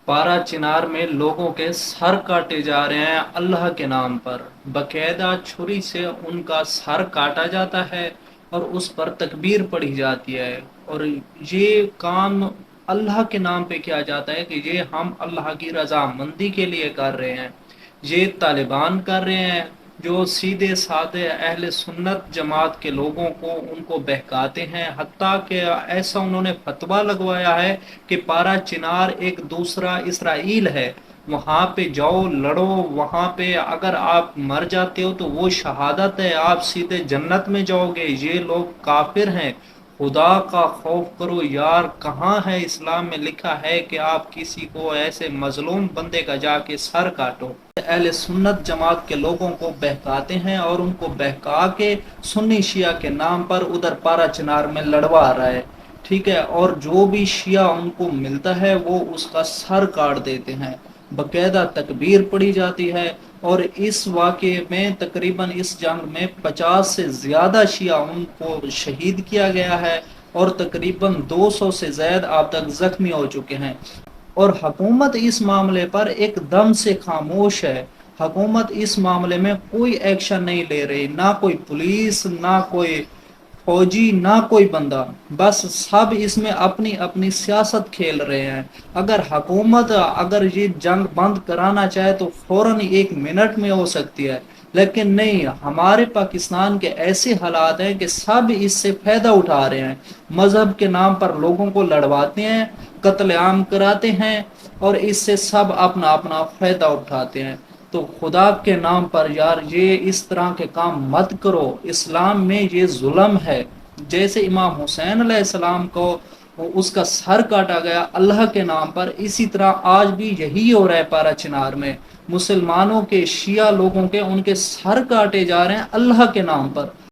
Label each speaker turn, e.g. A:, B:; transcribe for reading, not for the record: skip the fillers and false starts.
A: پارا چنار میں لوگوں کے سر کاٹے جا رہے ہیں اللہ کے نام پر، باقاعدہ چھری سے ان کا سر کاٹا جاتا ہے اور اس پر تکبیر پڑھی جاتی ہے، اور یہ کام اللہ کے نام پہ کیا جاتا ہے کہ یہ ہم اللہ کی رضامندی کے لیے کر رہے ہیں۔ یہ طالبان کر رہے ہیں جو سیدھے سادے اہل سنت جماعت کے لوگوں کو ان کو بہکاتے ہیں، حتیٰ کہ ایسا انہوں نے فتویٰ لگوایا ہے کہ پارا چنار ایک دوسرا اسرائیل ہے، وہاں پہ جاؤ لڑو، وہاں پہ اگر آپ مر جاتے ہو تو وہ شہادت ہے، آپ سیدھے جنت میں جاؤ گے۔ یہ لوگ کافر ہیں، خدا کا خوف کرو یار، کہاں ہے اسلام میں لکھا ہے کہ آپ کسی کو ایسے مظلوم بندے کا جا کے سر کاٹو؟ اہل سنت جماعت کے لوگوں کو بہکاتے ہیں اور ان کو بہکا کے سنی شیعہ کے نام پر ادھر پارا چنار میں لڑوا رہا ہے، ٹھیک ہے، اور جو بھی شیعہ ان کو ملتا ہے وہ اس کا سر کاٹ دیتے ہیں، باقاعدہ تکبیر پڑھی جاتی ہے۔ اور اس واقعے میں تقریباً اس جنگ میں 50 سے زیادہ شیعہ ان کو شہید کیا گیا ہے، اور تقریباً 200 سے زائد اب تک زخمی ہو چکے ہیں، اور حکومت اس معاملے پر ایک دم سے خاموش ہے۔ حکومت اس معاملے میں کوئی ایکشن نہیں لے رہی، نہ کوئی پولیس، نہ کوئی فوجی، نہ کوئی بندہ، بس سب اس میں اپنی اپنی سیاست کھیل رہے ہیں۔ اگر حکومت اگر یہ جنگ بند کرانا چاہے تو فوراً 1 منٹ میں ہو سکتی ہے، لیکن نہیں، ہمارے پاکستان کے ایسے حالات ہیں کہ سب اس سے فائدہ اٹھا رہے ہیں، مذہب کے نام پر لوگوں کو لڑواتے ہیں، قتل عام کراتے ہیں، اور اس سے سب اپنا اپنا فائدہ اٹھاتے ہیں۔ تو خدا کے نام پر یار یہ اس طرح کے کام مت کرو، اسلام میں یہ ظلم ہے۔ جیسے امام حسین علیہ السلام کو اس کا سر کاٹا گیا اللہ کے نام پر، اسی طرح آج بھی یہی ہو رہا ہے پارا چنار میں، مسلمانوں کے، شیعہ لوگوں کے، ان کے سر کاٹے جا رہے ہیں اللہ کے نام پر۔